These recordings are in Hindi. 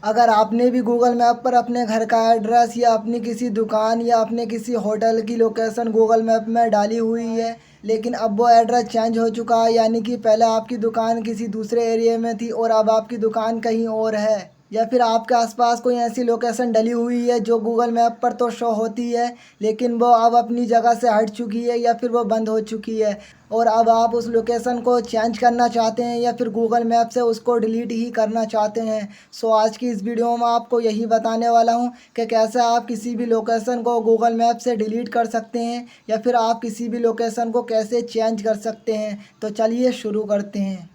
अगर आपने भी गूगल मैप पर अपने घर का एड्रेस या अपनी किसी दुकान या अपने किसी होटल की लोकेशन गूगल मैप में डाली हुई है, लेकिन अब वो एड्रेस चेंज हो चुका है, यानी कि पहले आपकी दुकान किसी दूसरे एरिया में थी और अब आपकी दुकान कहीं और है, या फिर आपके आसपास कोई ऐसी लोकेशन डली हुई है जो गूगल मैप पर तो शो होती है, लेकिन वो अब अपनी जगह से हट चुकी है या फिर वो बंद हो चुकी है, और अब आप उस लोकेशन को चेंज करना चाहते हैं या फिर गूगल मैप से उसको डिलीट ही करना चाहते हैं। सो आज की इस वीडियो में आपको यही बताने वाला हूं कि कैसे आप किसी भी लोकेशन को गूगल मैप से डिलीट कर सकते हैं या फिर आप किसी भी लोकेशन को कैसे चेंज कर सकते हैं। तो चलिए शुरू करते हैं।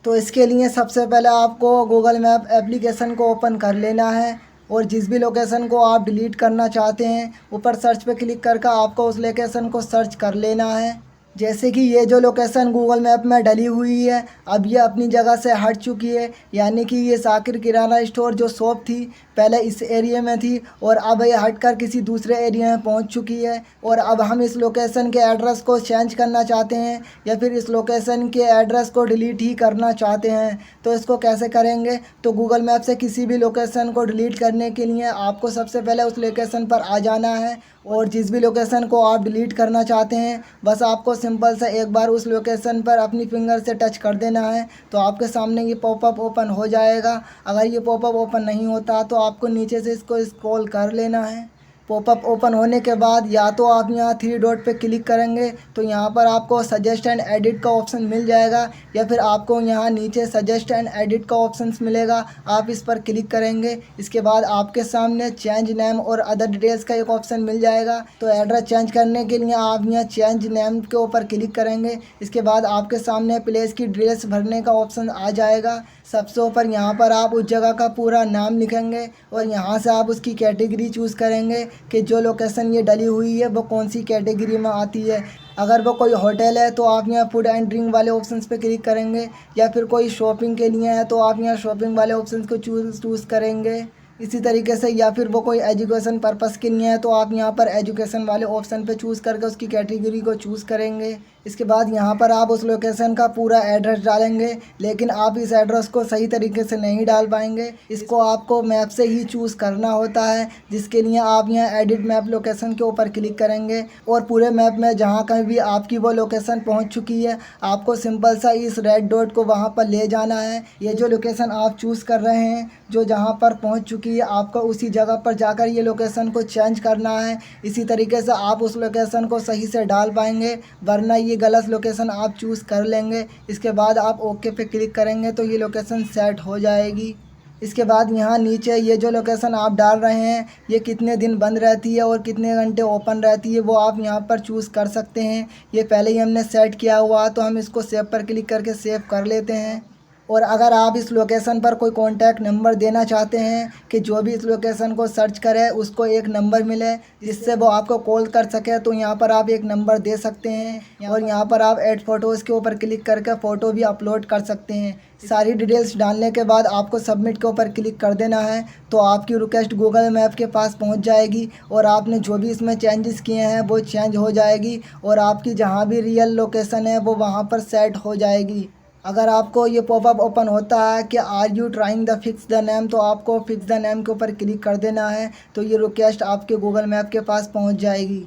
तो इसके लिए सबसे पहले आपको गूगल मैप एप्लीकेशन को ओपन कर लेना है और जिस भी लोकेशन को आप डिलीट करना चाहते हैं ऊपर सर्च पे क्लिक करके आपको उस लोकेशन को सर्च कर लेना है। जैसे कि ये जो लोकेशन गूगल मैप में डली हुई है अब ये अपनी जगह से हट चुकी है, यानी कि ये साकिर किराना स्टोर जो शॉप थी पहले इस एरिया में थी और अब ये हटकर किसी दूसरे एरिया में पहुंच चुकी है, और अब हम इस लोकेशन के एड्रेस को चेंज करना चाहते हैं या फिर इस लोकेशन के एड्रेस को डिलीट ही करना चाहते हैं। तो इसको कैसे करेंगे, तो गूगल मैप से किसी भी लोकेशन को डिलीट करने के लिए आपको सबसे पहले उस लोकेशन पर आ जाना है और जिस भी लोकेशन को आप डिलीट करना चाहते हैं बस आपको सिंपल सा एक बार उस लोकेशन पर अपनी फिंगर से टच कर देना है तो आपके सामने ये पॉपअप ओपन हो जाएगा। अगर ये पॉपअप ओपन नहीं होता तो आपको नीचे से इसको स्क्रॉल कर लेना है। पॉपअप ओपन होने के बाद या तो आप यहाँ थ्री डॉट पे क्लिक करेंगे तो यहाँ पर आपको सजेस्ट एंड एडिट का ऑप्शन मिल जाएगा, या फिर आपको यहाँ नीचे सजेस्ट एंड एडिट का ऑप्शन मिलेगा, आप इस पर क्लिक करेंगे। इसके बाद आपके सामने चेंज नेम और अदर डिटेल्स का एक ऑप्शन मिल जाएगा। तो एड्रेस चेंज करने के लिए आप यहाँ चेंज नेम के ऊपर क्लिक करेंगे। इसके बाद आपके सामने प्लेस की डिटेल्स भरने का ऑप्शन आ जाएगा। सबसे ऊपर यहाँ पर आप उस जगह का पूरा नाम लिखेंगे और यहाँ से आप उसकी कैटेगरी चूज़ करेंगे कि जो लोकेशन ये डली हुई है वो कौन सी कैटेगरी में आती है। अगर वो कोई होटल है तो आप यहाँ फूड एंड ड्रिंक वाले ऑप्शंस पे क्लिक करेंगे, या फिर कोई शॉपिंग के लिए है तो आप यहाँ शॉपिंग वाले ऑप्शंस को चूज़ करेंगे। इसी तरीके से या फिर वो कोई एजुकेशन पर्पस के लिए है तो आप यहाँ पर एजुकेशन वाले ऑप्शन पे चूज़ करके उसकी कैटेगरी को चूज़ करेंगे। इसके बाद यहाँ पर आप उस लोकेशन का पूरा एड्रेस डालेंगे, लेकिन आप इस एड्रेस को सही तरीके से नहीं डाल पाएंगे। इसको आपको मैप से ही चूज़ करना होता है, जिसके लिए आप यहाँ एडिट मैप लोकेशन के ऊपर क्लिक करेंगे और पूरे मैप में जहाँ कहीं भी आपकी वो लोकेशन पहुँच चुकी है आपको सिंपल सा इस रेड डॉट को वहाँ पर ले जाना है। ये जो लोकेशन आप चूज़ कर रहे हैं जो जहाँ पर पहुँच चुकी है आपको उसी जगह पर जाकर ये लोकेशन को चेंज करना है। इसी तरीके से आप उस लोकेशन को सही से डाल पाएंगे, वरना ये गलत लोकेशन आप चूज़ कर लेंगे। इसके बाद आप ओके पे क्लिक करेंगे तो ये लोकेशन सेट हो जाएगी। इसके बाद यहाँ नीचे ये जो लोकेशन आप डाल रहे हैं ये कितने दिन बंद रहती है और कितने घंटे ओपन रहती है वो आप यहाँ पर चूज़ कर सकते हैं। ये पहले ही हमने सेट किया हुआ तो हम इसको सेव पर क्लिक करके सेव कर लेते हैं। और अगर आप इस लोकेशन पर कोई कॉन्टैक्ट नंबर देना चाहते हैं कि जो भी इस लोकेशन को सर्च करे उसको एक नंबर मिले जिससे वो आपको कॉल कर सके, तो यहाँ पर आप एक नंबर दे सकते हैं और यहाँ पर आप ऐड फ़ोटोज़ के ऊपर क्लिक करके फ़ोटो भी अपलोड कर सकते हैं। सारी डिटेल्स डालने के बाद आपको सबमिट के ऊपर क्लिक कर देना है तो आपकी रिक्वेस्ट गूगल मैप के पास पहुंच जाएगी और आपने जो भी इसमें चेंजेस किए हैं वो चेंज हो जाएगी और आपकी जहां भी रियल लोकेशन है वो वहां पर सेट हो जाएगी। अगर आपको ये पॉपअप ओपन होता है कि are you trying the fix the name, तो आपको फिक्स द नेम के ऊपर क्लिक कर देना है तो ये रिक्वेस्ट आपके गूगल मैप के पास पहुंच जाएगी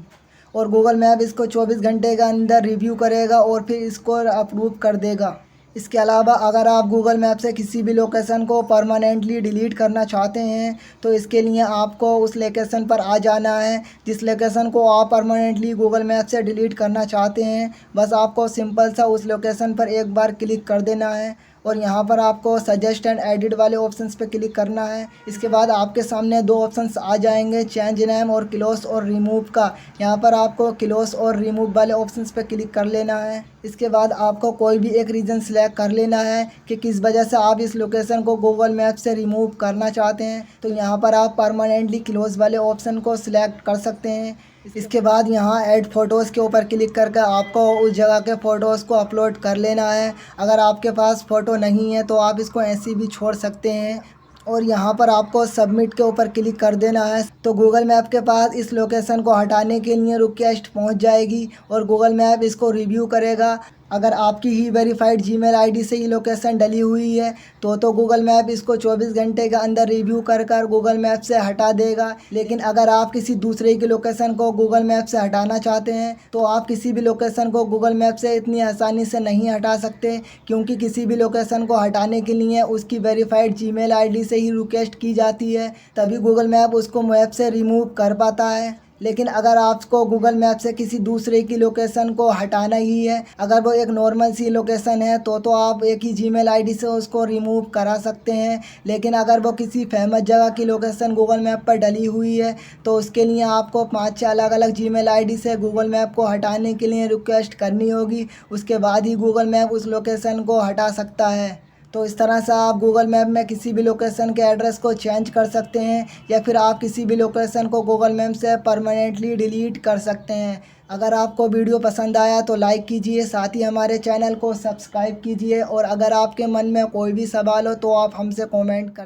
और गूगल मैप इसको 24 घंटे के अंदर रिव्यू करेगा और फिर इसको अप्रूव कर देगा। इसके अलावा अगर आप गूगल मैप से किसी भी लोकेशन को परमानेंटली डिलीट करना चाहते हैं तो इसके लिए आपको उस लोकेशन पर आ जाना है जिस लोकेशन को आप परमानेंटली गूगल मैप से डिलीट करना चाहते हैं। बस आपको सिंपल सा उस लोकेशन पर एक बार क्लिक कर देना है और यहाँ पर आपको सजेस्ट एंड एडिट वाले ऑप्शंस पे क्लिक करना है। इसके बाद आपके सामने दो ऑप्शंस आ जाएंगे, चेंज नेम और क्लोज और रिमूव का। यहाँ पर आपको क्लोज और रिमूव वाले ऑप्शंस पे क्लिक कर लेना है। इसके बाद आपको कोई भी एक रीज़न सिलेक्ट कर लेना है कि किस वजह से आप इस लोकेशन को गूगल मैप से रिमूव करना चाहते हैं। तो यहाँ पर आप परमानेंटली क्लोज वाले ऑप्शन को सिलेक्ट कर सकते हैं। इसके बाद यहाँ ऐड फ़ोटोज़ के ऊपर क्लिक करके आपको उस जगह के फ़ोटोज़ को अपलोड कर लेना है। अगर आपके पास फ़ोटो नहीं है तो आप इसको ऐसे भी छोड़ सकते हैं और यहाँ पर आपको सबमिट के ऊपर क्लिक कर देना है तो गूगल मैप के पास इस लोकेशन को हटाने के लिए रिक्वेस्ट पहुँच जाएगी और गूगल मैप इसको रिव्यू करेगा। अगर आपकी ही वेरीफाइड जीमेल आईडी से ही लोकेशन डली हुई है तो गूगल मैप इसको 24 घंटे के अंदर रिव्यू कर गूगल मैप से हटा देगा। लेकिन अगर आप किसी दूसरे की लोकेशन को गूगल मैप से हटाना चाहते हैं तो आप किसी भी लोकेशन को गूगल मैप से इतनी आसानी से नहीं हटा सकते, क्योंकि किसी भी लोकेशन को हटाने के लिए उसकी वेरीफाइड जीमेल आईडी से ही रिक्वेस्ट की जाती है, तभी गूगल मैप उसको मैप से रिमूव कर पाता है। लेकिन अगर आपको गूगल मैप से किसी दूसरे की लोकेशन को हटाना ही है, अगर वो एक नॉर्मल सी लोकेशन है तो आप एक ही जीमेल आईडी से उसको रिमूव करा सकते हैं। लेकिन अगर वो किसी फेमस जगह की लोकेशन गूगल मैप पर डली हुई है तो उसके लिए आपको 5-6 अलग अलग जीमेल आईडी से गूगल मैप को हटाने के लिए रिक्वेस्ट करनी होगी। उसके बाद ही गूगल मैप उस लोकेशन को हटा सकता है। तो इस तरह से आप गूगल मैप में किसी भी लोकेशन के एड्रेस को चेंज कर सकते हैं, या फिर आप किसी भी लोकेशन को गूगल मैप से परमानेंटली डिलीट कर सकते हैं। अगर आपको वीडियो पसंद आया तो लाइक कीजिए, साथ ही हमारे चैनल को सब्सक्राइब कीजिए, और अगर आपके मन में कोई भी सवाल हो तो आप हमसे कमेंट कर